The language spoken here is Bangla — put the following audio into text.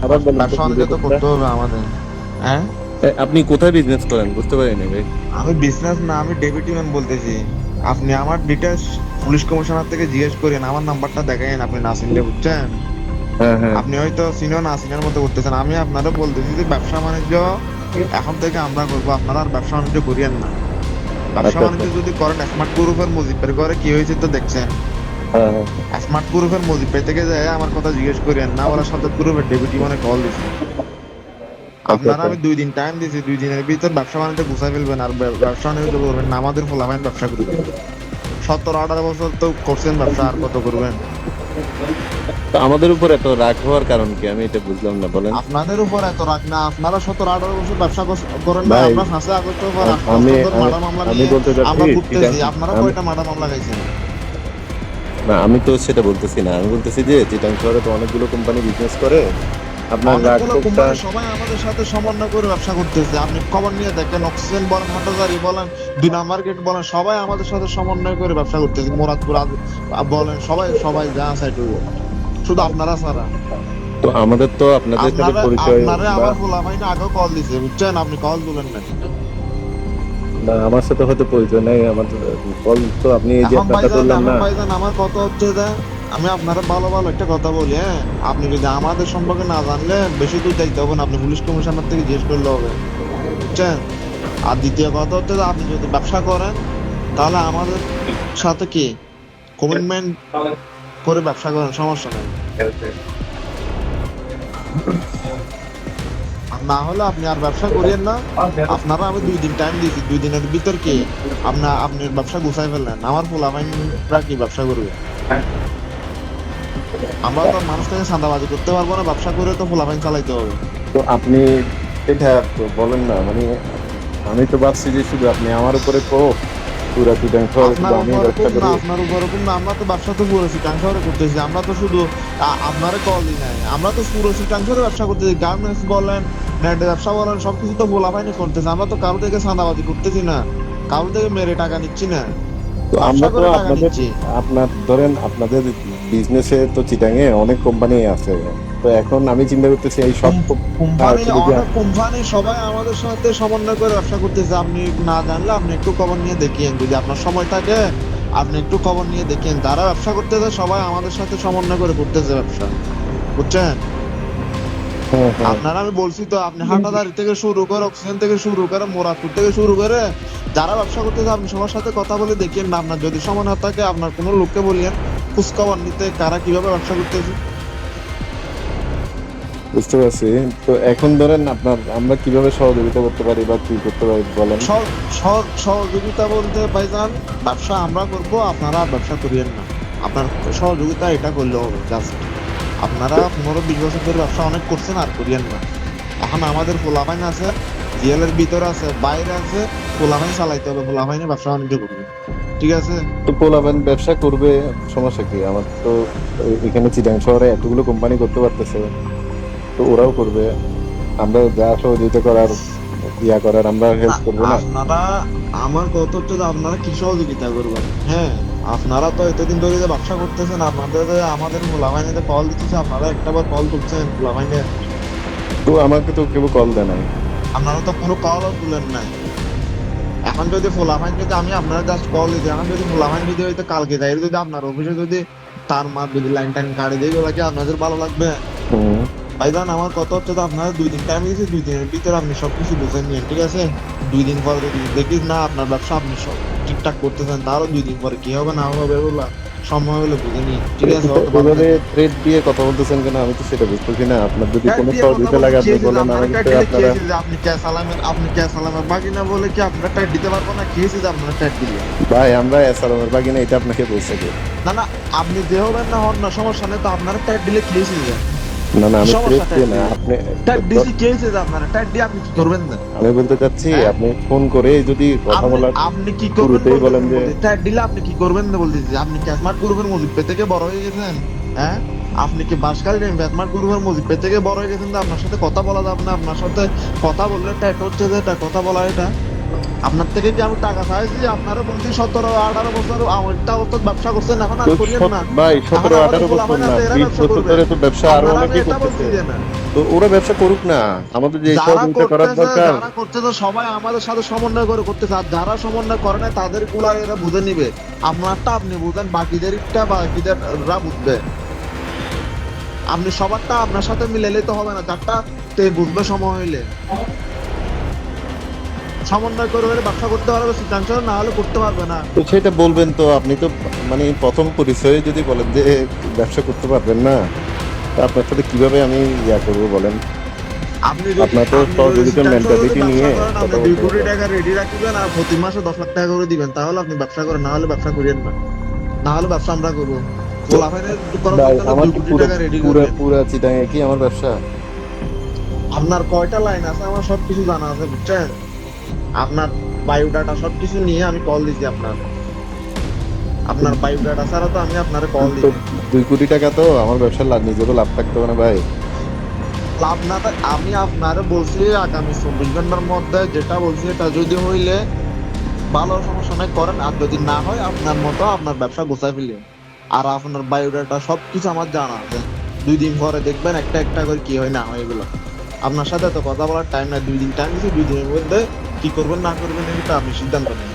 আবার বলেন তো ব্যবসা কি বাণিজ্য তো ব্যাপারটা? করতে হবে আমাদের। হ্যাঁ, আপনি কোথায় বিজনেস করেন বুঝতে পারিনি ভাই। আমি বিজনেস না, আমি ডেপুটি ম্যান বলতেছি। আপনি আমার ডিটেলস পুলিশ কমিশনার থেকে জিজ্ঞেস করেন, আমার নাম্বারটা দেখেন, আপনি না চিনলে, বুঝছেন? হ্যাঁ হ্যাঁ। আপনি হয়তো সিনিয়র না সিনিয়র মতো করতেছেন। আমি আপনারা বলতেছি যে ব্যবসা বাণিজ্য এখন থেকে আমরা করবো, আপনারা আর ব্যবসা বাণিজ্য করিয়েন না। ব্যবসা আচ্ছা আচ্ছা। বাণিজ্য যদি করেন, স্মার্ট গ্রুপের মুজিবের ঘরে কি হয়েছে তো দেখছেন। হ্যাঁ হ্যাঁ। স্মার্ট গ্রুপের মুজিব ভাই থেকে যায় আমার কথা জিজ্ঞেস করেন না, ওরা সাজ্জাদ গ্রুপের ডেপুটি মানে কল দিছে। আচ্ছা আপনারা আচ্ছা। আমি 2 দিন টাইম দিয়েছি, 2 দিনের ভিতর ব্যবসা বাণিজ্য গুছাই ফেলবেন, আর ব্যবসা বাণিজ্য করবেন না আমাদের ফলাফাইন ব্যবসা করবেন। 17-18 বছর তো করছেন ব্যবসা, আর কত করবেন? তো আমাদের উপর এত রাগ হওয়ার কারণ কি আমি এটা বুঝলাম না, বলেন। আপনাদের উপর এত রাগ না, আপনারা 17-18 বছর ব্যবসা করেন না। ভাই আমরা 5 আগস্টের পর 8 আমি বছর ধরে আমি মার্ডার মামলা আমি নিয়ে বলতে চাচ্ছি আমরা চিটাং। ঘুরতেছি। আপনারা আমি কয়টা মার্ডার মামলা খাইছেন? না, আমি তো সেটা বলতেছি না, আমি বলতেছি যে চিটাং শহরে তো অনেকগুলো কোম্পানি বিজনেস করে, আপনার রাগ অনেকগুলো ক্ষোভটা। কোম্পানি সবাই আমাদের সাথে সমন্বয় করে ব্যবসা করতেছে। আপনি খবর নিয়ে দেখেন, অক্সিজেন বলেন, হাটাজারি বলেন, 2 নাম্বার গেট বলেন, সবাই আমাদের সাথে সমন্বয় করে ব্যবসা করতেছে। মুরাদপুর বলেন, সবাই সবাই যা সাইড, শুধু আপনারা ছাড়া। তো আমাদের তো আপনাদের সাথে আপনারা পরিচয় আপনারে বা আমার পোলাপাইন আগেও কল দিছে, বুঝছেন? আপনি কল তুলেন না। না, আমার সাথে হয়তো পরিচয় নেই আমার। কল তো আপনি এই যে ব্যাপারটা ধরলেন এখন না। ভাইজান আমার কথা হচ্ছে যে আমি আপনারা ভালো ভালো একটা কথা বলি, হ্যাঁ? আপনি যদি আমাদের সম্পর্কে না জানলে বেশি দূর যাইতে হবে না, আপনি পুলিশ কমিশনার থেকে জিজ্ঞেস করলে হবে, বুঝছেন? আর দ্বিতীয় কথা হচ্ছে যে আপনি যদি ব্যবসা করেন, তাহলে আমাদের সাথে কি কমিটমেন্ট করে ব্যবসা করেন, সমস্যা নেই। আর না হলে আপনি আর ব্যবসা করিয়েন না। আপনারা আমি 2 দিন টাইম দিয়েছি, 2 দিনের ভিতর কি আপনার ব্যবসা গুছাই ফেললেন, আমার পোলাপাইনরা কি ব্যবসা করবে? আমরা তো মানুষ থেকে চাঁদাবাজি করতে পারবো না, ব্যবসা করে তো পোলাপাইন চালাইতে হবে। তো আপনি এটা তো বলেন না, মানে আমি তো ভাবছি যে শুধু আপনি আমার উপরে পুরা চিটাং শহরে শুধু আপনার আমি উপর ব্যবসা হুকুম না, করি। আপনার উপর হুকুম না, আমরা তো ব্যবসা তো পুরো চিটাংশহরে করতেছি। আমরা তো শুধু আপনারে কলই নাই, আমরা তো পুরো চিটাংশহরে ব্যবসা করতেছি। গার্মেন্টস বলেন, নেটের ব্যবসা বলেন, সবকিছু তো পোলাপাইনি করতেছে। আমরা তো কারো থেকে চাঁদাবাজি করতেছি না, কারো থেকে মেরে টাকা নিচ্ছি না, তো আমরা ব্যবসা তো করে টাকা আপনাদের, নিচ্ছি। আপনার ধরেন আপনাদের বিজনেসে তো চিটাঙে অনেক কোম্পানি আছে। তো এখন আমি চিন্তা করতেছি এই সব কোম্পানি, শুধু কি অনেক কোম্পানি সবাই আমাদের সাথে সমন্বয় করে ব্যবসা করতেছে। আপনি না জানলে আপনি একটু খবর নিয়ে দেখিয়েন, যদি আপনার সময় থাকে আপনি একটু খবর নিয়ে দেখিয়েন। যারা ব্যবসা করতেছে সবাই আমাদের সাথে সমন্বয় করে করতেছে ব্যবসা, বুঝছেন? হ্যাঁ হ্যাঁ। আপনারা আমি বলছি তো, আপনি হাটাদারি থেকে শুরু করে, অক্সিজেন থেকে শুরু করে, মোরাদপুর থেকে শুরু করে যারা ব্যবসা করতেছে আপনি সবার সাথে কথা বলে দেখিয়েন না। আপনার যদি সময় না থাকে আপনার কোনো লোককে বলিয়েন খোঁজখবর নিতে, কারা কিভাবে ব্যবসা করতেছে। বুঝতে পারছি। তো এখন ধরেন আপনার আমরা কিভাবে সহযোগিতা করতে পারি বা কি করতে পারি বলেন। সহযোগিতা বলতে ভাইজান, ব্যবসা আমরা করব, আপনারা ব্যবসা করিয়েন না। আপনার সহযোগিতা এটা করলে হবে জাস্ট। আপনারা 15-20 বছর ধরে ব্যবসা অনেক করছেন, আর করিয়েন না। এখন আমাদের পোলাপাইন আছে, জেলের ভিতরে আছে, বাইরে আছে, পোলাপাইন চালাইতে হবে, পোলাপাইনে ব্যবসা বাণিজ্য করবে, ঠিক আছে? তো পোলাপান ব্যবসা করবে, সমস্যা কি? আমার তো এখানে চিটাং শহরে এতগুলো কোম্পানি করতে পারতেছে, তো ওরাও করবে। আমরা যা সহযোগিতা করার করার আমরা হেল্প করবো না। আপনারা, আমার কথা হচ্ছে যে আপনারা কি সহযোগিতা করবেন? হ্যাঁ, আপনারা তো এতদিন ধরে যে ব্যবসা করতেছেন, আপনাদের আমাদের পোলাপাইনে কল দিতেছে, আপনারা একটাবার কল তুলছেন পোলাপাইনে? তো আমাকে তো কেউ কল দেয় নাই। আপনারা তো কোনো কলও তুলেন নাই। এখন যদি ফোলাফাইন, যদি আমি আপনারা জাস্ট কল দিতে, এখন যদি ফোলাফাইন যদি হয়তো কালকে যাই, যদি আপনার অফিসে যদি তার মার যদি লাইন টাইন কাটে দিয়ে গেলো, কি আপনাদের ভালো লাগবে? হুম। ভাইজান আমার কথা হচ্ছে তো, আপনারা 2 দিন টাইম দিয়েছি, 2 দিনের ভিতরে আপনি সবকিছু বুঝে নিন, ঠিক আছে? 2 দিন পর যদি দেখিস না আপনার ব্যবসা আপনি সব ঠিকঠাক করতেছেন, তারও 2 দিন পরে কি হবে না হবে এগুলা সময় হলে বুঝে নিন, ঠিক আছে? অত বাদ এভাবে দেন। থ্রেট দিয়ে কথা বলতেছেন কেন? আমি তো সেটা বুঝতেছি না। আপনার যদি ট্যাগ কোনো দিয়ে কথা সহযোগিতা বলতে লাগে আপনি খেয়েছি যে বলেন, আপনারা আমি ট্যাগ কিন্তু দিলে আপনারা। খেয়েছি যে আপনি কে সালামের বাকি না বলে কি আপনারা ট্যাগ দিতে পারবো না? খেয়েছি যে আপনারা ট্যাগ দিলে। ভাই আমরা এসালামের বাগি না, এটা আপনাকে বলছে কে? না না, আপনি যে হবেন না হন না, সমস্যা নেই তো, আপনারা ট্যাগ দিলে খেয়েছি যে, না না, কি আমি থ্রেট সমস্যা ট্যাগ দিয়ে না দিলে? আপনি। ট্যাগ দিছি খেয়েছে যে, আপনারা ট্যাগ দিয়ে আপনি কি করবেন না? আমি বলতে চাচ্ছি হ্যাঁ, আপনি ফোন করে যদি কথা আপনি বলার আপনি কি করবেন শুরুতেই বলেন বলতেছেন? যে। বলতে ট্যাগ দিলে আপনি কি করবেন না বলতেছি। আপনি কি স্মার্ট গ্রুপের মুজিব থেকে বড় হয়ে গেছেন? হ্যাঁ, আপনি কি বাসকাল স্মার্ট গ্রুপের মুজিব থেকে বড় হয়ে গেছেন যে আপনার সাথে কথা বলা যাবে না? আপনার সাথে কথা বললে ট্যাগ হচ্ছে যে, এটা কথা বলা, এটা আপনার থেকে কি আমি টাকা চাইছি? আপনারা বলছি 17-18 বছর আমারটা অত ব্যবসা করছেন, এখন আর তো করিয়েন না। ভাই এখন 17-18 আমাদের বছর গোলামানি না, আছে, এরা 20 ব্যবসা বছর করবে। ধরে তো ব্যবসা আরো আপনারা আমি অনেকেই এটা বলছি করতেছে। যে না, তো ওরা ব্যবসা করুক না, আমাদের যে যারা সহযোগিতা করার করতেছে দরকার। যারা করতেছে সবাই আমাদের সাথে সমন্বয় করে করতেছে, আর যারা সমন্বয় করে না তাদের গুলা এরা বুঝে নিবে। আপনারটা আপনি বুঝেন, বাকিদেরটা বাকিদেররা বুঝবে। আপনি সবারটা আপনার সাথে মিলাইলে তো হবে না, যারটা তে বুঝবে সময় হইলে। সমন্বয় করে হলে ব্যবসা করতে পারবে সিদ্ধান্ত, না হলে করতে পারবে না। তো সেটা বলবেন তো, আপনি তো মানে প্রথম পরিচয়ে যদি বলেন যে ব্যবসা করতে পারবেন না, তা আপনার সাথে কিভাবে আমি ইয়া করবো বলেন? আপনি যদি আপনার তো আপনি যদি সহযোগিতার সিদ্ধান্ত যদি মেন্টালিটি ব্যবসা নিয়ে করেন, আপনি কথা 2 বলতে কোটি হবে। টাকা রেডি রাখবেন আর প্রতি মাসে 10 লাখ টাকা করে দিবেন, তাহলে আপনি ব্যবসা করেন, না হলে ব্যবসা করিয়েন না। না হলে ব্যবসা আমরা করবো। গোলাফাইনের করার ভাই জন্য আমার 2 কি কোটি পুরো টাকা রেডি পুরো করবেন। পুরো চিটাঙে কি আমার ব্যবসা? আপনার কয়টা লাইন আছে আমার সবকিছু জানা আছে, বুঝছেন? আপনার বায়োডাটা সবকিছু নিয়ে আমি কল দিছি আপনার বায়োডাটা ছাড়া তো আমি আপনারে কল তো দিই। 2 কোটি টাকা তো আমার ব্যবসার নিজেরও লাভ থাকতে হবে না ভাই? লাভ না আমি আপনারে বলছি আগামী 24 ঘন্টার মধ্যে যেটা বলছি এটা যদি হইলে ভালো, সমস্যা নাই করেন, আর যদি না হয় আপনার মতো আপনার ব্যবসা গোছায় ফেলেন। আর আপনার বায়োডাটা সবকিছু আমার জানা আছে। 2 দিন পরে দেখবেন একটা একটা করে কি হয় না হয় এগুলো। আপনার সাথে তো কথা বলার টাইম নাই, 2 দিন টাইম দিচ্ছি, 2 দিনের মধ্যে কি করবেন না করবেন এটা আপনি সিদ্ধান্ত নেন।